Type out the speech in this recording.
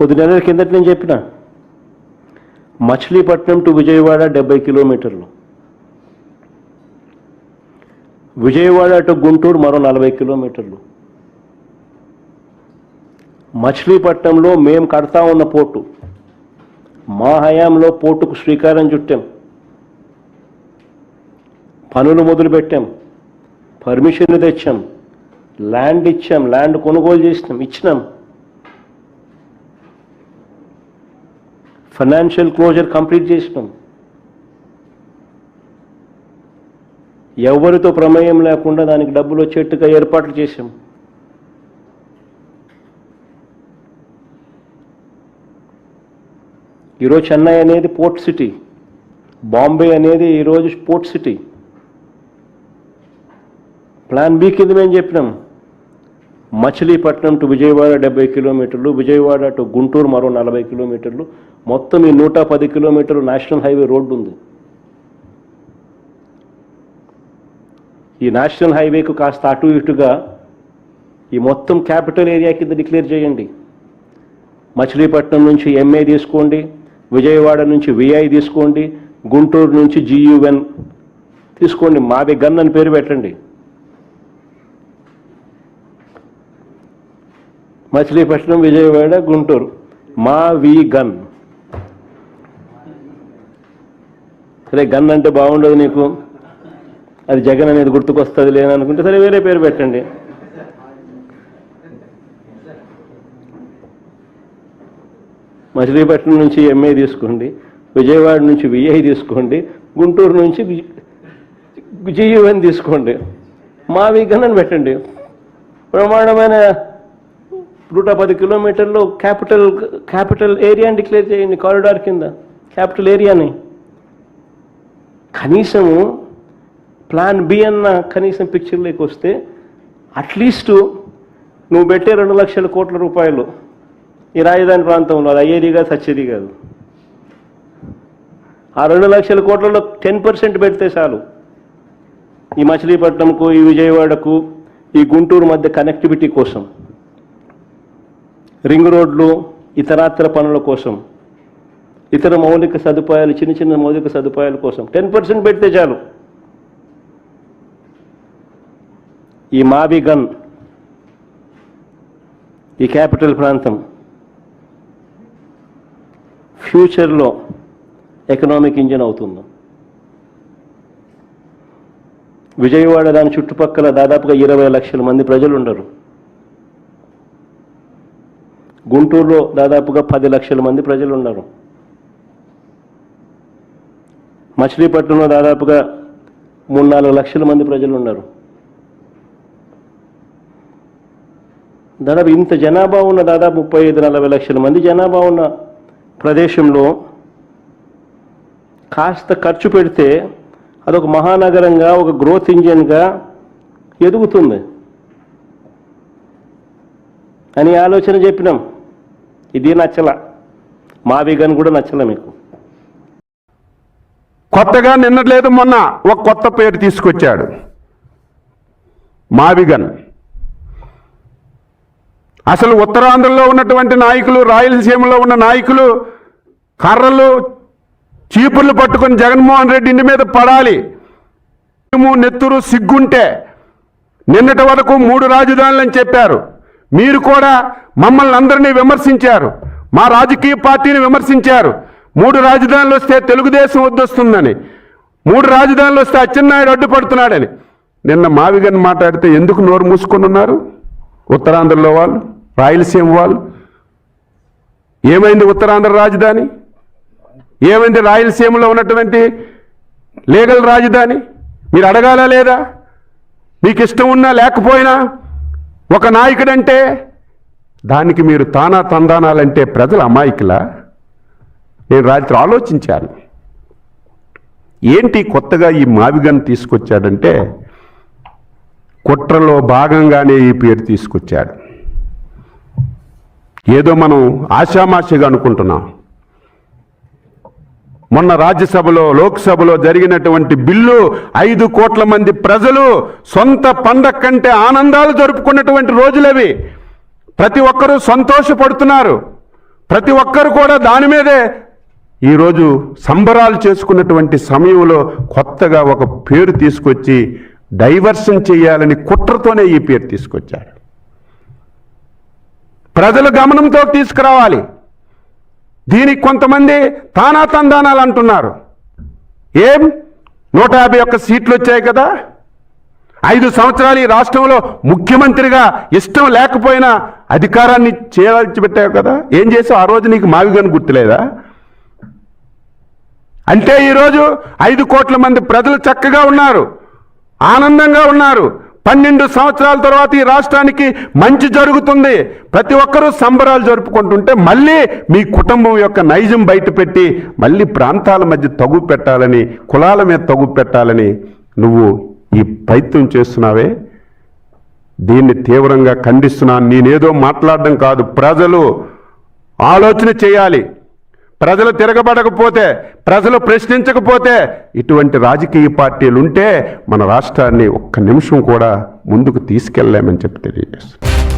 కొద్ది నెలల కిందట నేను చెప్పిన మచిలీపట్నం టు విజయవాడ 70 కిలోమీటర్లు, విజయవాడ టు గుంటూరు మరో 40 కిలోమీటర్లు. మచిలీపట్నంలో మేము కడతా ఉన్న పోర్టు, మా హయాంలో పోర్టుకు శ్రీకారం చుట్టాం, పనులు మొదలుపెట్టాం, పర్మిషన్లు తెచ్చాం, ల్యాండ్ ఇచ్చాం, ల్యాండ్ కొనుగోలు చేసినాం, ఇచ్చినాం, ఫైనాన్షియల్ క్లోజర్ కంప్లీట్ చేసినాం. ఎవరితో ప్రమేయం లేకుండా దానికి డబ్బులు వచ్చేట్టుగా ఏర్పాట్లు చేశాం. ఈరోజు చెన్నై అనేది పోర్ట్ సిటీ, బాంబే అనేది ఈరోజు పోర్ట్ సిటీ. ప్లాన్ బి కింద మేము చెప్పినాం మచిలీపట్నం టు విజయవాడ 70 కిలోమీటర్లు, విజయవాడ టు గుంటూరు మరో 40 కిలోమీటర్లు, మొత్తం ఈ 110 కిలోమీటర్లు నేషనల్ హైవే రోడ్డు ఉంది. ఈ నేషనల్ హైవేకు కాస్త అటు ఇటుగా ఈ మొత్తం క్యాపిటల్ ఏరియా కింద డిక్లేర్ చేయండి. మచిలీపట్నం నుంచి ఎంఏ తీసుకోండి, విజయవాడ నుంచి విఐ తీసుకోండి, గుంటూరు నుంచి GUN తీసుకోండి, మావి గన్ అని పేరు పెట్టండి. మచిలీపట్నం, విజయవాడ, గుంటూరు, మా వి గన్. సరే, గన్ అంటే బాగుండదు నీకు, అది జగన్ అనేది గుర్తుకొస్తుంది లేననుకుంటే సరే వేరే పేరు పెట్టండి. మచిలీపట్నం నుంచి ఎంఏ తీసుకోండి, విజయవాడ నుంచి విఐ తీసుకోండి, గుంటూరు నుంచి GUN తీసుకోండి, మా వి గన్ అని పెట్టండి. ప్రమాణమైన 110 కిలోమీటర్లు క్యాపిటల్ ఏరియాని డిక్లేర్ చేయండి, కారిడార్ కింద క్యాపిటల్ ఏరియాని. కనీసము ప్లాన్ బి అన్న కనీసం పిక్చర్లోకి వస్తే అట్లీస్ట్ నువ్వు పెట్టే 2 లక్షల కోట్ల రూపాయలు ఈ రాజధాని ప్రాంతంలో అది అయ్యేది కాదు, సచ్చేది కాదు. ఆ 2 లక్షల కోట్లలో 10% పెడితే చాలు. ఈ మచిలీపట్నంకు, ఈ విజయవాడకు, ఈ గుంటూరు మధ్య కనెక్టివిటీ కోసం, రింగ్ రోడ్లు, ఇతరాత్ర పనుల కోసం, ఇతర మౌలిక సదుపాయాలు, చిన్న చిన్న మౌలిక సదుపాయాల కోసం 10% పెడితే చాలు. ఈ మావి గన్, ఈ క్యాపిటల్ ప్రాంతం ఫ్యూచర్లో ఎకనామిక్ ఇంజిన్ అవుతుంది. విజయవాడ దాని చుట్టుపక్కల దాదాపుగా 20 లక్షల మంది ప్రజలు ఉండరు. గుంటూరులో దాదాపుగా 10 లక్షల మంది ప్రజలు ఉన్నారు. మచిలీపట్నంలో దాదాపుగా 3-4 లక్షల మంది ప్రజలు ఉన్నారు. దాదాపు ఇంత జనాభా ఉన్న, దాదాపు 35-40 లక్షల మంది జనాభా ఉన్న ప్రదేశంలో కాస్త ఖర్చు పెడితే అదొక మహానగరంగా, ఒక గ్రోత్ ఇంజిన్గా ఎదుగుతుంది అని ఆలోచన చెప్పినాం. ఇది నచ్చల, మావి గన్ కూడా నచ్చల మీకు. కొత్తగా నిన్నట్లేదు మొన్న ఒక కొత్త పేరు తీసుకొచ్చాడు, మావిగన్. అసలు ఉత్తరాంధ్రలో ఉన్నటువంటి నాయకులు, రాయలసీమలో ఉన్న నాయకులు కర్రలు, చీపుర్లు పట్టుకొని జగన్మోహన్ రెడ్డి ఇంటి మీద పడాలి. నెత్తురు సిగ్గుంటే నిన్నటి వరకు 3 రాజధానులని చెప్పారు. మీరు కూడా మమ్మల్ని అందరినీ విమర్శించారు, మా రాజకీయ పార్టీని విమర్శించారు. 3 రాజధానులు వస్తే తెలుగుదేశం వద్దొస్తుందని, 3 రాజధానులు వస్తే అచ్చెన్నాయుడు అడ్డుపడుతున్నాడని. నిన్న మావిగన్ మాట్లాడితే ఎందుకు నోరు మూసుకొని ఉన్నారు? ఉత్తరాంధ్రలో వాళ్ళు, రాయలసీమ వాళ్ళు. ఏమైంది ఉత్తరాంధ్ర రాజధాని? ఏమైంది రాయలసీమలో ఉన్నటువంటి లీగల్ రాజధాని? మీరు అడగాలా లేదా? మీకు ఇష్టం ఉన్నా లేకపోయినా ఒక నాయకుడంటే దానికి మీరు తానా తందానాలంటే ప్రజలు అమాయకులా? నేను రాత్రి ఆలోచించాను, ఏంటి కొత్తగా ఈ మావిగన్ తీసుకొచ్చాడంటే కుట్రలో భాగంగానే ఈ పేరు తీసుకొచ్చాడు. ఏదో మనం ఆషామాషిగా అనుకుంటున్నాం. మొన్న రాజ్యసభలో, లోక్సభలో జరిగినటువంటి బిల్లు 5 కోట్ల మంది ప్రజలు సొంత పండగ కంటే ఆనందాలు జరుపుకున్నటువంటి రోజులవి. ప్రతి ఒక్కరూ సంతోషపడుతున్నారు. ప్రతి ఒక్కరు కూడా దాని మీదే ఈరోజు సంబరాలు చేసుకున్నటువంటి సమయంలో కొత్తగా ఒక పేరు తీసుకొచ్చి డైవర్షన్ చేయాలని కుట్రతోనే ఈ పేరు తీసుకొచ్చారు. ప్రజల గమనంతో తీసుకురావాలి. దీనికి కొంతమంది తానాతందానాలు అంటున్నారు. ఏం 151 సీట్లు వచ్చాయి కదా, 5 సంవత్సరాలు ఈ రాష్ట్రంలో ముఖ్యమంత్రిగా ఇష్టం లేకపోయినా అధికారాన్ని చేయాల్సి పెట్టావు కదా, ఏం చేసావు? ఆ రోజు నీకు మావిగాని గుర్తులేదా? అంటే ఈరోజు 5 కోట్ల మంది ప్రజలు చక్కగా ఉన్నారు, ఆనందంగా ఉన్నారు. 12 సంవత్సరాల తర్వాత ఈ రాష్ట్రానికి మంచి జరుగుతుంది, ప్రతి ఒక్కరూ సంబరాలు జరుపుకుంటుంటే మళ్ళీ మీ కుటుంబం యొక్క నైజం బయటపెట్టి మళ్ళీ ప్రాంతాల మధ్య తగు పెట్టాలని, కులాల మీద తగు పెట్టాలని నువ్వు ఈ ప్రయత్నం చేస్తున్నావే, దీన్ని తీవ్రంగా ఖండిస్తున్నాను. నేనేదో మాట్లాడడం కాదు, ప్రజలు ఆలోచన చేయాలి. ప్రజలు తిరగబడకపోతే, ప్రజలు ప్రశ్నించకపోతే ఇటువంటి రాజకీయ పార్టీలు ఉంటే మన రాష్ట్రాన్ని ఒక్క నిమిషం కూడా ముందుకు తీసుకెళ్ళలేమని చెప్పి తెలియజేస్తున్నాను.